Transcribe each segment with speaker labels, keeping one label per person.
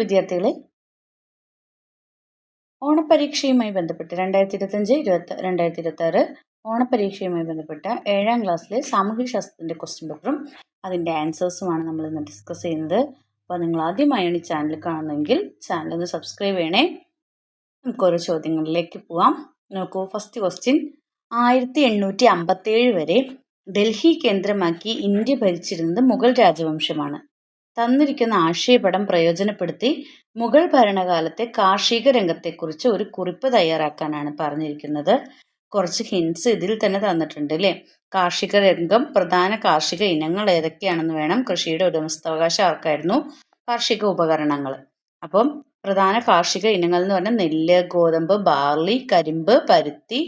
Speaker 1: വിദ്യാർത്ഥികളെ, ഓണപരീക്ഷയുമായി ബന്ധപ്പെട്ട് 2025-2026 ഓണപരീക്ഷയുമായി ബന്ധപ്പെട്ട 7ാം ക്ലാസ്സിലെ സാമൂഹ്യശാസ്ത്രത്തിൻ്റെ ക്വസ്റ്റ്യൻ പേപ്പറും അതിൻ്റെ ആൻസേഴ്സുമാണ് നമ്മൾ ഇന്ന് ഡിസ്കസ് ചെയ്യുന്നത്. അപ്പോൾ നിങ്ങൾ ആദ്യമായാണ് ഈ ചാനൽ കാണുന്നതെങ്കിൽ ചാനൽ ഒന്ന് സബ്സ്ക്രൈബ് ചെയ്യണേ. നമുക്ക് ഓരോ ചോദ്യങ്ങളിലേക്ക് പോവാം. നോക്കൂ, ഫസ്റ്റ് ക്വസ്റ്റ്യൻ. 1857 വരെ ഡൽഹി കേന്ദ്രമാക്കി ഇന്ത്യ ഭരിച്ചിരുന്നത് മുഗൾ രാജവംശമാണ്. തന്നിരിക്കുന്ന ആശയപടം പ്രയോജനപ്പെടുത്തി മുഗൾ ഭരണകാലത്തെ കാർഷിക രംഗത്തെക്കുറിച്ച് ഒരു കുറിപ്പ് തയ്യാറാക്കാനാണ് പറഞ്ഞിരിക്കുന്നത്. കുറച്ച് ഹിൻസ് ഇതിൽ തന്നെ തന്നിട്ടുണ്ട് അല്ലേ. കാർഷിക രംഗം, പ്രധാന കാർഷിക ഇനങ്ങൾ ഏതൊക്കെയാണെന്ന് വേണം. കൃഷിയുടെ ഉടമസ്ഥാവകാശം ആർക്കായിരുന്നു? കാർഷിക ഉപകരണങ്ങൾ. അപ്പം പ്രധാന കാർഷിക ഇനങ്ങൾ എന്ന് പറഞ്ഞാൽ നെല്ല്, ഗോതമ്പ്, ബാർലി, കരിമ്പ്, പരുത്തി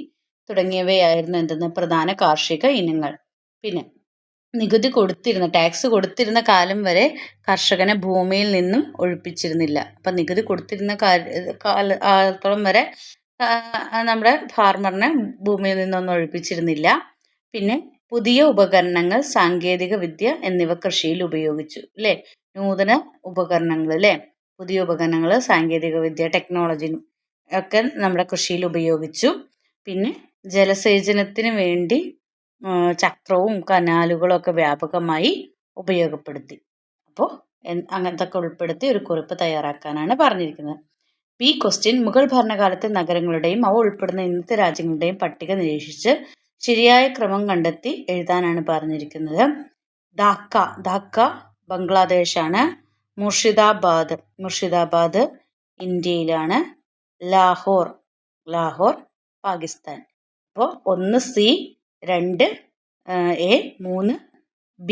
Speaker 1: തുടങ്ങിയവയായിരുന്നു എന്തെന്ന് പ്രധാന കാർഷിക ഇനങ്ങൾ. പിന്നെ നികുതി കൊടുത്തിരുന്ന, ടാക്സ് കൊടുത്തിരുന്ന കാലം വരെ കർഷകനെ ഭൂമിയിൽ നിന്നും ഒഴിപ്പിച്ചിരുന്നില്ല. അപ്പം നികുതി കൊടുത്തിരുന്ന കാലത്തോളം വരെ നമ്മുടെ ഫാർമറിനെ ഭൂമിയിൽ നിന്നൊന്നും ഒഴിപ്പിച്ചിരുന്നില്ല. പിന്നെ പുതിയ ഉപകരണങ്ങൾ, സാങ്കേതിക വിദ്യ എന്നിവ കൃഷിയിൽ ഉപയോഗിച്ചു അല്ലേ. നൂതന ഉപകരണങ്ങൾ അല്ലേ, പുതിയ ഉപകരണങ്ങൾ, സാങ്കേതിക വിദ്യ, ടെക്നോളജി ഒക്കെ നമ്മുടെ കൃഷിയിൽ ഉപയോഗിച്ചു. പിന്നെ ജലസേചനത്തിന് വേണ്ടി ചക്രവും കനാലുകളും ഒക്കെ വ്യാപകമായി ഉപയോഗപ്പെടുത്തി. അപ്പോൾ അങ്ങനത്തൊക്കെ ഉൾപ്പെടുത്തി ഒരു കുറിപ്പ് തയ്യാറാക്കാനാണ് പറഞ്ഞിരിക്കുന്നത്. ഈ ക്വസ്റ്റ്യൻ മുഗൾ ഭരണകാലത്തെ നഗരങ്ങളുടെയും അവ ഉൾപ്പെടുന്ന ഇന്നത്തെ രാജ്യങ്ങളുടെയും പട്ടിക നിരീക്ഷിച്ച് ശരിയായ ക്രമം കണ്ടെത്തി എഴുതാനാണ് പറഞ്ഞിരിക്കുന്നത്. ധാക്ക ബംഗ്ലാദേശാണ്. മുർഷിദാബാദ് ഇന്ത്യയിലാണ്. ലാഹോർ പാകിസ്ഥാൻ. അപ്പോൾ 1 C, 2 A, 3 B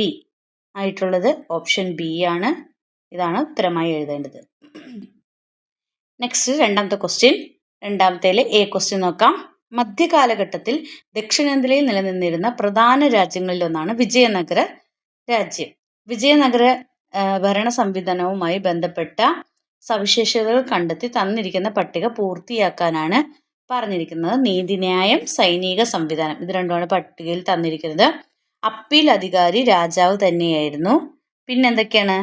Speaker 1: ആയിട്ടുള്ളത് ഓപ്ഷൻ ബി ആണ്. ഇതാണ് ഉത്തരമായി എഴുതേണ്ടത്. നെക്സ്റ്റ് രണ്ടാമത്തെ ക്വസ്റ്റ്യൻ. രണ്ടാമത്തേലെ എ ക്വസ്റ്റ്യൻ നോക്കാം. മധ്യകാലഘട്ടത്തിൽ ദക്ഷിണേന്ത്യയിൽ നിലനിന്നിരുന്ന പ്രധാന രാജ്യങ്ങളിലൊന്നാണ് വിജയനഗര രാജ്യം. വിജയനഗര ഭരണ സംവിധാനവുമായി ബന്ധപ്പെട്ട സവിശേഷതകൾ കണ്ടെത്തി തന്നിരിക്കുന്ന പട്ടിക പൂർത്തിയാക്കാനാണ് പറഞ്ഞിരിക്കുന്നത്. നീതിന്യായം, സൈനിക സംവിധാനം, ഇത് രണ്ടുമാണ് പട്ടികയിൽ തന്നിരിക്കുന്നത്. അപ്പീൽ അധികാരി രാജാവ് തന്നെയായിരുന്നു. പിന്നെന്തൊക്കെയാണ്?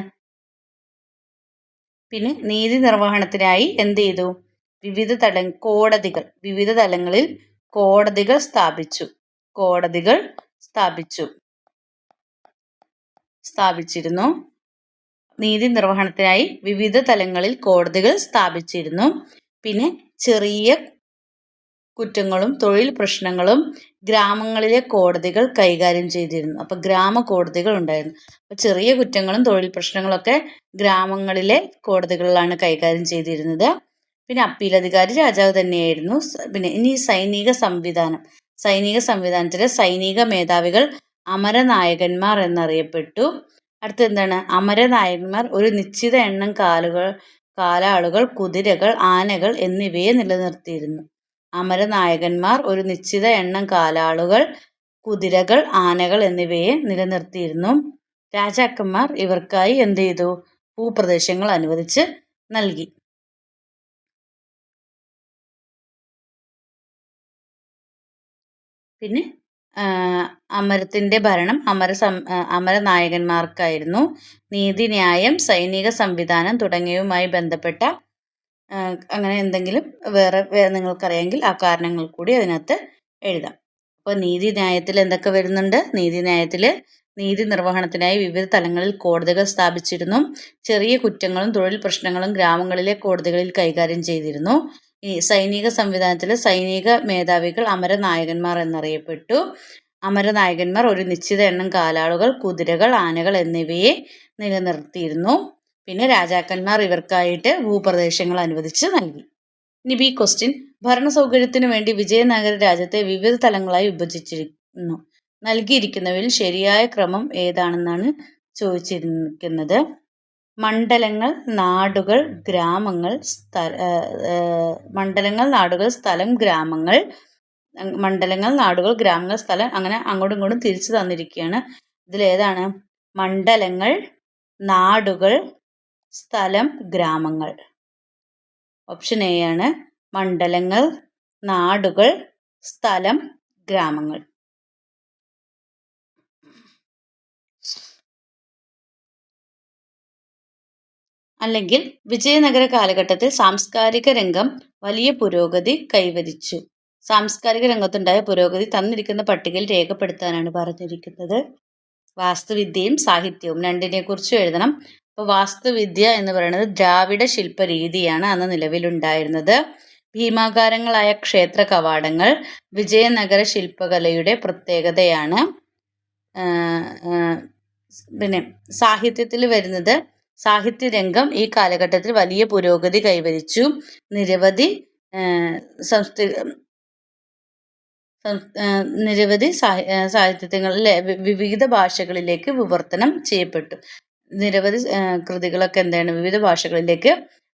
Speaker 1: പിന്നെ നീതി നിർവഹണത്തിനായി എന്ത് ചെയ്തു? വിവിധ തലങ്ങളിൽ കോടതികൾ സ്ഥാപിച്ചിരുന്നു. നീതി നിർവഹണത്തിനായി വിവിധ തലങ്ങളിൽ കോടതികൾ സ്ഥാപിച്ചിരുന്നു. പിന്നെ ചെറിയ കുറ്റങ്ങളും തൊഴിൽ പ്രശ്നങ്ങളും ഗ്രാമങ്ങളിലെ കോടതികൾ കൈകാര്യം ചെയ്തിരുന്നു. അപ്പോൾ ഗ്രാമ കോടതികൾ ഉണ്ടായിരുന്നു. അപ്പോൾ ചെറിയ കുറ്റങ്ങളും തൊഴിൽ പ്രശ്നങ്ങളൊക്കെ ഗ്രാമങ്ങളിലെ കോടതികളിലാണ് കൈകാര്യം ചെയ്തിരുന്നത്. പിന്നെ അപ്പീലധികാരി രാജാവ് തന്നെയായിരുന്നു. പിന്നെ ഇനി സൈനിക സംവിധാനത്തിലെ സൈനിക മേധാവികൾ അമരനായകന്മാർ എന്നറിയപ്പെട്ടു. അടുത്ത എന്താണ്? അമരനായകന്മാർ ഒരു നിശ്ചിത എണ്ണം കാലാളുകൾ, കുതിരകൾ, ആനകൾ എന്നിവയെ നിലനിർത്തിയിരുന്നു. അമരനായകന്മാർ ഒരു നിശ്ചിത എണ്ണം കാലാളുകൾ, കുതിരകൾ, ആനകൾ എന്നിവയെ നിലനിർത്തിയിരുന്നു. രാജാക്കന്മാർ ഇവർക്കായി എന്ത് ചെയ്തു? ഭൂപ്രദേശങ്ങൾ അനുവദിച്ച് നൽകി. പിന്നെ അമരത്തിൻ്റെ ഭരണം അമരനായകന്മാർക്കായിരുന്നു. നീതിന്യായം, സൈനിക സംവിധാനം തുടങ്ങിയവയുമായി ബന്ധപ്പെട്ട അങ്ങനെ എന്തെങ്കിലും വേറെ നിങ്ങൾക്കറിയാമെങ്കിൽ ആ കാരണങ്ങൾ കൂടി അതിനകത്ത് എഴുതാം. അപ്പോൾ നീതിന്യായത്തിൽ എന്തൊക്കെ വരുന്നുണ്ട്? നീതിന്യായത്തിൽ നീതി നിർവഹണത്തിനായി വിവിധ തലങ്ങളിൽ കോടതികൾ സ്ഥാപിച്ചിരുന്നു. ചെറിയ കുറ്റങ്ങളും തൊഴിൽ പ്രശ്നങ്ങളും ഗ്രാമങ്ങളിലെ കോടതികളിൽ കൈകാര്യം ചെയ്തിരുന്നു. ഈ സൈനിക സംവിധാനത്തിലെ സൈനിക മേധാവികൾ അമരനായകന്മാർ എന്നറിയപ്പെട്ടു. അമരനായകന്മാർ ഒരു നിശ്ചിത എണ്ണം കാലാളുകൾ, കുതിരകൾ, ആനകൾ എന്നിവയെ നിലനിർത്തിയിരുന്നു. പിന്നെ രാജാക്കന്മാർ ഇവർക്കായിട്ട് ഭൂപ്രദേശങ്ങൾ അനുവദിച്ച് നൽകി. ഇനി ബി ക്വസ്റ്റ്യൻ. ഭരണ സൗകര്യത്തിനു വേണ്ടി വിജയനഗര രാജ്യത്തെ വിവിധ തലങ്ങളായി വിഭജിച്ചിരുന്നു. നൽകിയിരിക്കുന്നവയിൽ ശരിയായ ക്രമം ഏതാണെന്നാണ് ചോദിച്ചിരിക്കുന്നത്. മണ്ഡലങ്ങൾ, നാടുകൾ, ഗ്രാമങ്ങൾ, സ്ഥലം അങ്ങനെ അങ്ങോട്ടും ഇങ്ങോട്ടും തിരിച്ചു തന്നിരിക്കുകയാണ്. ഇതിലേതാണ്? മണ്ഡലങ്ങൾ, നാടുകൾ, സ്ഥലം, ഗ്രാമങ്ങൾ. ഓപ്ഷൻ എ ആണ്. മണ്ഡലങ്ങൾ, നാടുകൾ, സ്ഥലം, ഗ്രാമങ്ങൾ. അല്ലെങ്കിൽ വിജയനഗര കാലഘട്ടത്തിൽ സാംസ്കാരിക രംഗം വലിയ പുരോഗതി കൈവരിച്ചു. സാംസ്കാരിക രംഗത്തുണ്ടായ പുരോഗതി തന്നിരിക്കുന്ന പട്ടികയിൽ രേഖപ്പെടുത്താനാണ് പറഞ്ഞിരിക്കുന്നത്. വാസ്തുവിദ്യയും സാഹിത്യവും രണ്ടിനെക്കുറിച്ചും എഴുതണം. അപ്പോൾ വാസ്തുവിദ്യ എന്ന് പറയുന്നത് ദ്രാവിഡ ശില്പ രീതിയാണ് അന്ന് നിലവിലുണ്ടായിരുന്നത്. ഭീമാകാരങ്ങളായ ക്ഷേത്ര കവാടങ്ങൾ വിജയനഗര ശില്പകലയുടെ പ്രത്യേകതയാണ്. പിന്നെ സാഹിത്യത്തിൽ വരുന്നത്, സാഹിത്യരംഗം ഈ കാലഘട്ടത്തിൽ വലിയ പുരോഗതി കൈവരിച്ചു. നിരവധി സാഹിത്യങ്ങളിൽ വിവിധ ഭാഷകളിലേക്ക് വിവർത്തനം ചെയ്യപ്പെട്ടു. നിരവധി കൃതികളൊക്കെ എന്താണ് വിവിധ ഭാഷകളിലേക്ക്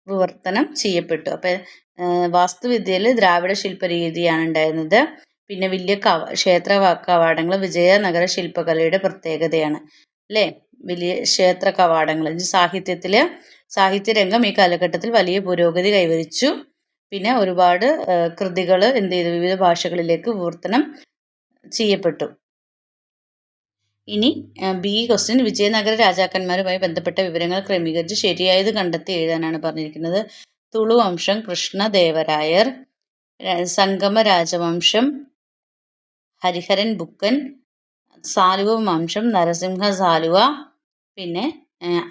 Speaker 1: വിവർത്തനം ചെയ്യപ്പെട്ടു. അപ്പം വാസ്തുവിദ്യയിൽ ദ്രാവിഡ ശില്പ രീതിയാണ് ഉണ്ടായിരുന്നത്. പിന്നെ വലിയ ക്ഷേത്ര കവാടങ്ങൾ വിജയനഗര ശില്പകലയുടെ പ്രത്യേകതയാണ് അല്ലേ. വലിയ ക്ഷേത്ര കവാടങ്ങൾ. സാഹിത്യരംഗം ഈ കാലഘട്ടത്തിൽ വലിയ പുരോഗതി കൈവരിച്ചു. പിന്നെ ഒരുപാട് കൃതികൾ എന്ത് ചെയ്തു, വിവിധ ഭാഷകളിലേക്ക് വിവർത്തനം ചെയ്യപ്പെട്ടു. ഇനി ബി ക്വസ്റ്റ്യൻ, വിജയനഗര രാജാക്കന്മാരുമായി ബന്ധപ്പെട്ട വിവരങ്ങൾ ക്രമീകരിച്ച് ശരിയായത് കണ്ടെത്തി എഴുതാനാണ് പറഞ്ഞിരിക്കുന്നത്. തുളു വംശം കൃഷ്ണദേവരായർ, സംഗമ രാജവംശം ഹരിഹരൻ ബുക്കൻ, സാലുവ വംശം നരസിംഹ സാലുവ, പിന്നെ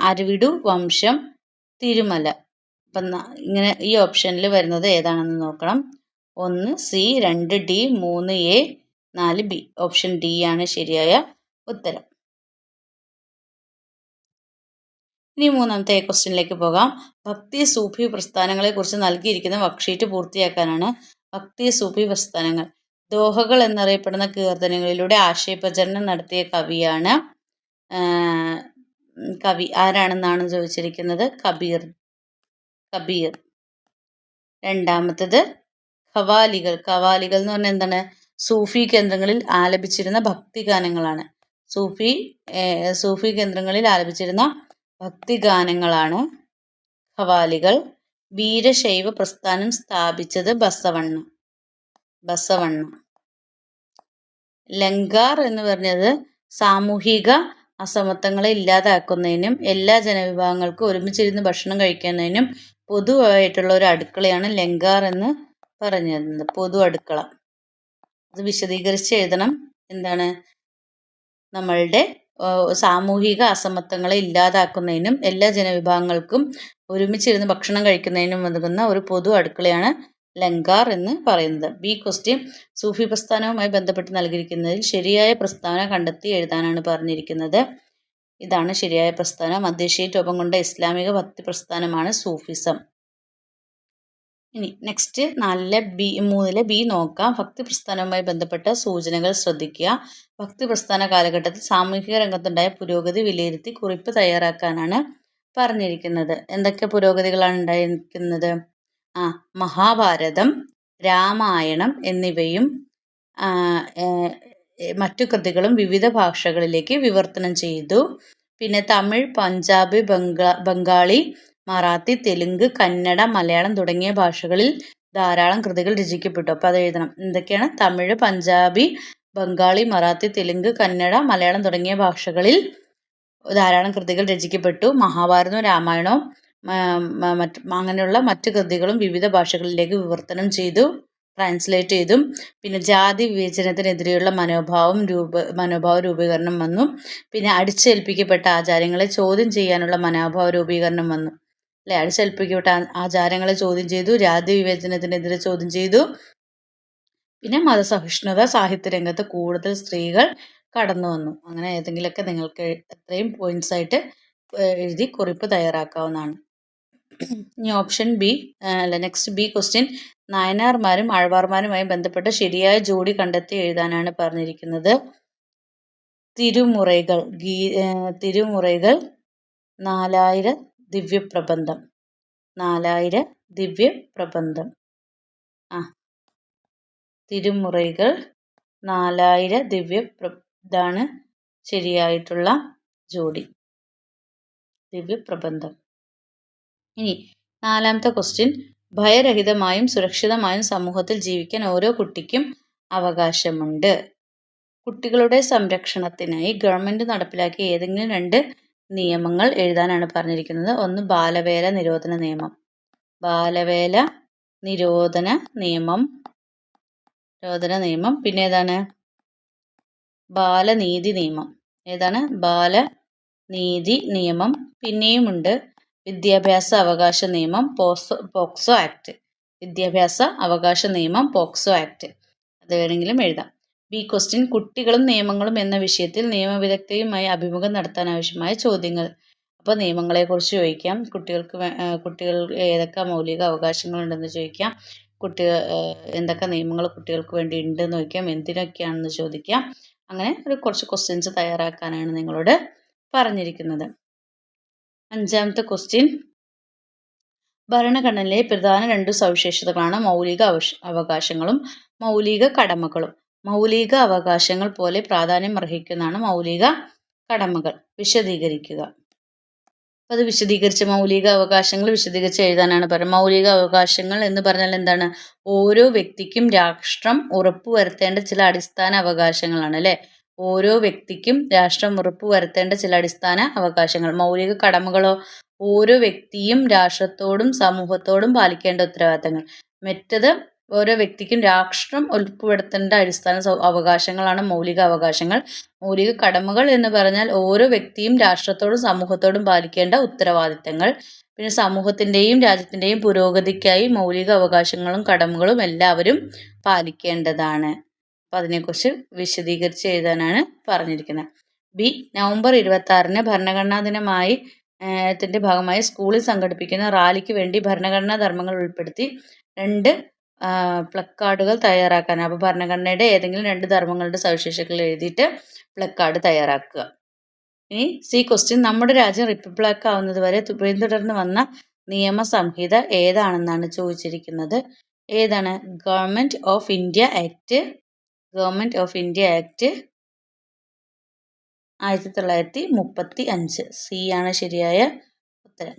Speaker 1: അരവിഡു വംശം തിരുമല. അപ്പം ഇങ്ങനെ ഈ ഓപ്ഷനിൽ വരുന്നത് ഏതാണെന്ന് നോക്കണം. 1 C, 2 D, 3 A, 4 B. Option D ആണ് ശരിയായ ഉത്തരം. ഇനി മൂന്നാമത്തെ ക്വസ്റ്റ്യനിലേക്ക് പോകാം. ഭക്തി സൂഫി പ്രസ്ഥാനങ്ങളെ കുറിച്ച് നൽകിയിരിക്കുന്ന വർക്ക്ഷീറ്റ് പൂർത്തിയാക്കാനാണ്. ഭക്തി സൂഫി പ്രസ്ഥാനങ്ങൾ ദോഹകൾ എന്നറിയപ്പെടുന്ന കീർത്തനങ്ങളിലൂടെ ആശയപ്രചരണം നടത്തിയ കവിയാണ്. കവി ആരാണെന്നാണ് ചോദിച്ചിരിക്കുന്നത്. കബീർ. രണ്ടാമത്തത് ഖവാലികൾ. ഖവാലികൾ എന്ന് പറഞ്ഞാൽ എന്താണ്? സൂഫി കേന്ദ്രങ്ങളിൽ ആലപിച്ചിരുന്ന ഭക്തിഗാനങ്ങളാണ്. സൂഫി കേന്ദ്രങ്ങളിൽ ആലപിച്ചിരുന്ന ഭക്തിഗാനങ്ങളാണ് ഖവാലികൾ. വീരശൈവ പ്രസ്ഥാനം സ്ഥാപിച്ചത് ബസവണ്ണ. ലങ്കാർ എന്ന് പറഞ്ഞത് സാമൂഹിക അസമത്വങ്ങളെ ഇല്ലാതാക്കുന്നതിനും എല്ലാ ജനവിഭാഗങ്ങൾക്കും ഒരുമിച്ചിരുന്ന് ഭക്ഷണം കഴിക്കുന്നതിനും പൊതുവായിട്ടുള്ള ഒരു അടുക്കളയാണ് ലങ്കാർ എന്ന് പറഞ്ഞിരുന്നത്. പൊതു അടുക്കള. അത് വിശദീകരിച്ച് എഴുതണം. എന്താണ്? നമ്മളുടെ സാമൂഹിക അസമത്വങ്ങളെ ഇല്ലാതാക്കുന്നതിനും എല്ലാ ജനവിഭാഗങ്ങൾക്കും ഒരുമിച്ചിരുന്ന് ഭക്ഷണം കഴിക്കുന്നതിനും ഒതുങ്ങുന്ന ഒരു പൊതു അടുക്കളയാണ് ലങ്കാർ എന്ന് പറയുന്നത്. ബി ക്വസ്റ്റ്യൻ, സൂഫി പ്രസ്ഥാനവുമായി ബന്ധപ്പെട്ട് നൽകിയിരിക്കുന്നതിൽ ശരിയായ പ്രസ്താവന കണ്ടെത്തി എഴുതാനാണ് പറഞ്ഞിരിക്കുന്നത്. ഇതാണ് ശരിയായ പ്രസ്ഥാനം. മധ്യേഷ്യയിൽ രൂപം കൊണ്ട ഇസ്ലാമിക ഭക്തി പ്രസ്ഥാനമാണ് സൂഫിസം. ഇനി നെക്സ്റ്റ് 3 ബി നോക്കാം. ഭക്തി പ്രസ്ഥാനവുമായി ബന്ധപ്പെട്ട സൂചനകൾ ശ്രദ്ധിക്കുക. ഭക്തി പ്രസ്ഥാന കാലഘട്ടത്തിൽ സാമൂഹിക രംഗത്തുണ്ടായ പുരോഗതി വിലയിരുത്തി കുറിപ്പ് തയ്യാറാക്കാനാണ് പറഞ്ഞിരിക്കുന്നത്. എന്തൊക്കെ പുരോഗതികളാണ് ഉണ്ടായിരിക്കുന്നത്? മഹാഭാരതം, രാമായണം എന്നിവയും മറ്റു കൃതികളും വിവിധ ഭാഷകളിലേക്ക് വിവർത്തനം ചെയ്തു. പിന്നെ തമിഴ്, പഞ്ചാബി, ബംഗാളി, മറാത്തി, തെലുങ്ക്, കന്നഡ, മലയാളം തുടങ്ങിയ ഭാഷകളിൽ ധാരാളം കൃതികൾ രചിക്കപ്പെട്ടു. അപ്പോൾ അത് എഴുതണം. എന്തൊക്കെയാണ്? തമിഴ്, പഞ്ചാബി, ബംഗാളി, മറാത്തി, തെലുങ്ക്, കന്നഡ, മലയാളം തുടങ്ങിയ ഭാഷകളിൽ ധാരാളം കൃതികൾ രചിക്കപ്പെട്ടു. മഹാഭാരതവും രാമായണവും അങ്ങനെയുള്ള മറ്റു കൃതികളും വിവിധ ഭാഷകളിലേക്ക് വിവർത്തനം ചെയ്തു, ട്രാൻസ്ലേറ്റ് ചെയ്തും. പിന്നെ ജാതി വിവേചനത്തിനെതിരെയുള്ള മനോഭാവ രൂപീകരണം വന്നു. പിന്നെ അടിച്ചേൽപ്പിക്കപ്പെട്ട ആചാരങ്ങളെ ചോദ്യം ചെയ്യാനുള്ള മനോഭാവ രൂപീകരണം വന്നു അല്ലെ. അടിച്ചേൽപ്പിക്കപ്പെട്ട ആചാരങ്ങളെ ചോദ്യം ചെയ്തു, ജാതി വിവേചനത്തിനെതിരെ ചോദ്യം ചെയ്തു. പിന്നെ മതസഹിഷ്ണുത സാഹിത്യരംഗത്ത് കൂടുതൽ സ്ത്രീകൾ കടന്നു വന്നു. അങ്ങനെ ഏതെങ്കിലുമൊക്കെ നിങ്ങൾക്ക് എത്രയും പോയിന്റ്സ് ആയിട്ട് എഴുതി കുറിപ്പ് തയ്യാറാക്കാവുന്നതാണ്. ഇനി option B next B question, നായനാർമാരും ആഴ്വാർമാരുമായി ബന്ധപ്പെട്ട ശരിയായ ജോഡി കണ്ടെത്തി എഴുതാനാണ് പറഞ്ഞിരിക്കുന്നത്. തിരുമുറൈകൾ 4000 ദിവ്യപ്രബന്ധം. തിരുമുറൈകൾ 4000 ഇതാണ് ശരിയായിട്ടുള്ള ജോഡി, ദിവ്യപ്രബന്ധം. ഇനി 4ാമത്തെ ക്വസ്റ്റ്യൻ, ഭയരഹിതമായും സുരക്ഷിതമായും സമൂഹത്തിൽ ജീവിക്കാൻ ഓരോ കുട്ടിക്കും അവകാശമുണ്ട്. കുട്ടികളുടെ സംരക്ഷണത്തിനായി ഗവൺമെൻറ് നടപ്പിലാക്കിയ ഏതെങ്കിലും 2 നിയമങ്ങൾ എഴുതാനാണ് പറഞ്ഞിരിക്കുന്നത്. ഒന്ന് ബാലവേല നിരോധന നിയമം. ബാലവേല നിരോധന നിയമം. പിന്നെ ഏതാണ്? ബാലനീതി നിയമം. ഏതാണ്? ബാലനീതി നിയമം. പിന്നെയുമുണ്ട് വിദ്യാഭ്യാസ അവകാശ നിയമം, പോക്സോ ആക്ട്. വിദ്യാഭ്യാസ അവകാശ നിയമം, പോക്സോ ആക്ട്. അത് വേണമെങ്കിലും എഴുതാം. ബി ക്വസ്റ്റ്യൻ, കുട്ടികളും നിയമങ്ങളും എന്ന വിഷയത്തിൽ നിയമവിദഗ്ധയുമായി അഭിമുഖം നടത്താൻ ആവശ്യമായ ചോദ്യങ്ങൾ. അപ്പോൾ നിയമങ്ങളെക്കുറിച്ച് ചോദിക്കാം, കുട്ടികൾ ഏതൊക്കെ മൗലിക അവകാശങ്ങളുണ്ടെന്ന് ചോദിക്കാം, എന്തൊക്കെ നിയമങ്ങൾ കുട്ടികൾക്ക് വേണ്ടി ഉണ്ടെന്ന് ചോദിക്കാം, എന്തിനൊക്കെയാണെന്ന് ചോദിക്കാം. അങ്ങനെ കുറച്ച് ക്വസ്റ്റ്യൻസ് തയ്യാറാക്കാനാണ് നിങ്ങളോട് പറഞ്ഞിരിക്കുന്നത്. 5ാമത്തെ ക്വസ്റ്റ്യൻ, ഭരണഘടനയിലെ പ്രധാന 2 സവിശേഷതകളാണ് മൗലിക അവകാശങ്ങളും മൗലിക കടമകളും. മൗലിക അവകാശങ്ങൾ പോലെ പ്രാധാന്യം അർഹിക്കുന്നതാണ് മൗലിക കടമകൾ. വിശദീകരിക്കുക. അത് വിശദീകരിച്ച് മൗലിക അവകാശങ്ങൾ വിശദീകരിച്ച് എഴുതാനാണ് പറയുന്നത്. മൗലിക അവകാശങ്ങൾ എന്ന് പറഞ്ഞാൽ എന്താണ്? ഓരോ വ്യക്തിക്കും രാഷ്ട്രം ഉറപ്പുവരുത്തേണ്ട ചില അടിസ്ഥാന അവകാശങ്ങളാണ് അല്ലേ? ഓരോ വ്യക്തിക്കും രാഷ്ട്രം ഉറപ്പുവരുത്തേണ്ട ചില അടിസ്ഥാന അവകാശങ്ങൾ. മൗലിക കടമകളോ? ഓരോ വ്യക്തിയും രാഷ്ട്രത്തോടും സമൂഹത്തോടും പാലിക്കേണ്ട ഉത്തരവാദിത്തങ്ങൾ. മറ്റത് ഓരോ വ്യക്തിക്കും രാഷ്ട്രം ഉറപ്പുവരുത്തേണ്ട അടിസ്ഥാന അവകാശങ്ങളാണ് മൗലിക അവകാശങ്ങൾ. മൗലിക കടമകൾ എന്ന് പറഞ്ഞാൽ ഓരോ വ്യക്തിയും രാഷ്ട്രത്തോടും സമൂഹത്തോടും പാലിക്കേണ്ട ഉത്തരവാദിത്തങ്ങൾ. പിന്നെ സമൂഹത്തിൻ്റെയും രാജ്യത്തിൻ്റെയും പുരോഗതിക്കായി മൗലിക അവകാശങ്ങളും കടമകളും എല്ലാവരും പാലിക്കേണ്ടതാണ്. അപ്പം അതിനെക്കുറിച്ച് വിശദീകരിച്ച് എഴുതാനാണ് പറഞ്ഞിരിക്കുന്നത്. ബി, നവംബർ 26-ന് ഭരണഘടനാ ദിനമായി ത്തിൻ്റെ ഭാഗമായി സ്കൂളിൽ സംഘടിപ്പിക്കുന്ന റാലിക്ക് വേണ്ടി ഭരണഘടനാ ധർമ്മങ്ങൾ ഉൾപ്പെടുത്തി 2 പ്ലക്കാർഡുകൾ തയ്യാറാക്കാൻ. അപ്പോൾ ഭരണഘടനയുടെ ഏതെങ്കിലും 2 ധർമ്മങ്ങളുടെ സവിശേഷതകൾ എഴുതിയിട്ട് പ്ലക്കാർഡ് തയ്യാറാക്കുക. ഇനി സി ക്വസ്റ്റ്യൻ, നമ്മുടെ രാജ്യം റിപ്പബ്ലിക് ആവുന്നത് വരെ പിന്തുടർന്ന് വന്ന നിയമസംഹിത ഏതാണെന്നാണ് ചോദിച്ചിരിക്കുന്നത്. ഏതാണ്? Government of India act. 1935. C ആണ് ശരിയായ ഉത്തരം.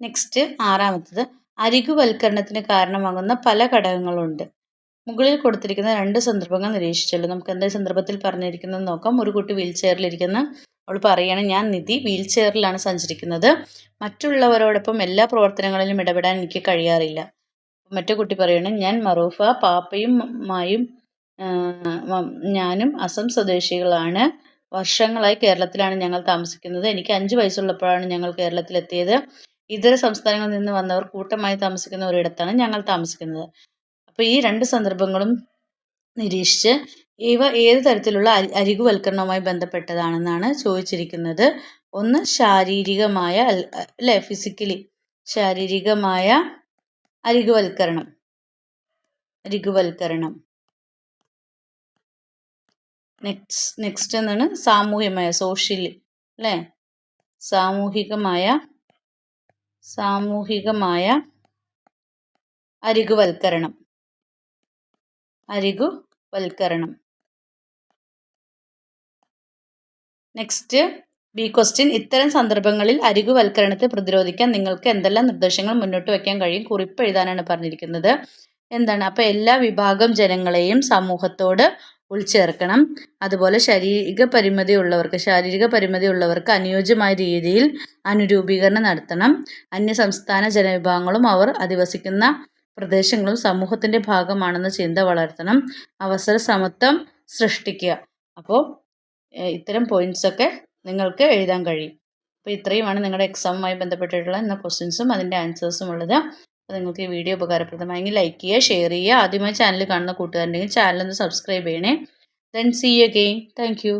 Speaker 1: നെക്സ്റ്റ് 6ാമത്തത്, അരികുവൽക്കരണത്തിന് കാരണമാകുന്ന പല ഘടകങ്ങളുണ്ട്. മുകളിൽ കൊടുത്തിരിക്കുന്ന 2 സന്ദർഭങ്ങൾ നിരീക്ഷിച്ചല്ലോ. നമുക്ക് എന്താ സന്ദർഭത്തിൽ പറഞ്ഞിരിക്കുന്നത് നോക്കാം. ഒരു കുട്ടി വീൽ ചെയറിലിരിക്കുന്ന അവൾ പറയണം, ഞാൻ നിധി വീൽ ചെയറിലാണ് സഞ്ചരിക്കുന്നത്. മറ്റുള്ളവരോടൊപ്പം എല്ലാ പ്രവർത്തനങ്ങളിലും ഇടപെടാൻ എനിക്ക് കഴിയാറില്ല. മറ്റേ കുട്ടി പറയണം, ഞാൻ മറൂഫ, പാപ്പയും മായും ഞാനും അസം സ്വദേശികളാണ്. വർഷങ്ങളായി കേരളത്തിലാണ് ഞങ്ങൾ താമസിക്കുന്നത്. എനിക്ക് 5 വയസ്സുള്ളപ്പോഴാണ് ഞങ്ങൾ കേരളത്തിലെത്തിയത്. ഇതര സംസ്ഥാനങ്ങളിൽ നിന്ന് വന്നവർ കൂട്ടമായി താമസിക്കുന്ന ഒരിടത്താണ് ഞങ്ങൾ താമസിക്കുന്നത്. അപ്പോൾ ഈ 2 സന്ദർഭങ്ങളും നിരീക്ഷിച്ച് ഇവ ഏത് തരത്തിലുള്ള അരികുവൽക്കരണവുമായി ബന്ധപ്പെട്ടതാണെന്നാണ് ചോദിച്ചിരിക്കുന്നത്. ഒന്ന് ശാരീരികമായ അല്ലേ, ഫിസിക്കലി ശാരീരികമായ അരികുവൽക്കരണം. നെക്സ്റ്റ് എന്താണ്? സാമൂഹികമായ, സോഷ്യലി അല്ലേ, സാമൂഹികമായ അരികുവൽക്കരണം. നെക്സ്റ്റ് ബി ക്വസ്റ്റ്യൻ, ഇത്തരം സന്ദർഭങ്ങളിൽ അരികുവൽക്കരണത്തെ പ്രതിരോധിക്കാൻ നിങ്ങൾക്ക് എന്തെല്ലാം നിർദ്ദേശങ്ങൾ മുന്നോട്ട് വയ്ക്കാൻ കഴിയും? കുറിപ്പ് എഴുതാനാണ് പറഞ്ഞിരിക്കുന്നത്. എന്താണ്? അപ്പോൾ എല്ലാ വിഭാഗം ജനങ്ങളെയും സമൂഹത്തോട് ഉൾച്ചേർക്കണം. അതുപോലെ ശാരീരിക പരിമിതി ഉള്ളവർക്ക് അനുയോജ്യമായ രീതിയിൽ അനുരൂപീകരണം നടത്തണം. അന്യസംസ്ഥാന ജനവിഭാഗങ്ങളും അവർ അധിവസിക്കുന്ന പ്രദേശങ്ങളും സമൂഹത്തിൻ്റെ ഭാഗമാണെന്ന ചിന്ത വളർത്തണം. അവസര സമത്വം സൃഷ്ടിക്കുക. അപ്പോൾ ഇത്തരം പോയിന്റ്സൊക്കെ നിങ്ങൾക്ക് എഴുതാൻ കഴിയും. അപ്പോൾ ഇത്രയുമാണ് നിങ്ങളുടെ എക്സാമുമായി ബന്ധപ്പെട്ടിട്ടുള്ള ഇന്ന ക്വസ്റ്റ്യൻസും അതിൻ്റെ ആൻസേഴ്സും ഉള്ളത്. അപ്പോൾ നിങ്ങൾക്ക് ഈ വീഡിയോ ഉപകാരപ്രദമായെങ്കിൽ ലൈക്ക് ചെയ്യുക, ഷെയർ ചെയ്യുക. ആദ്യമായി ചാനൽ കാണുന്ന കൂട്ടുകാരുണ്ടെങ്കിൽ ചാനൽ ഒന്ന് സബ്സ്ക്രൈബ് ചെയ്യണേ. Then see you again. Thank you.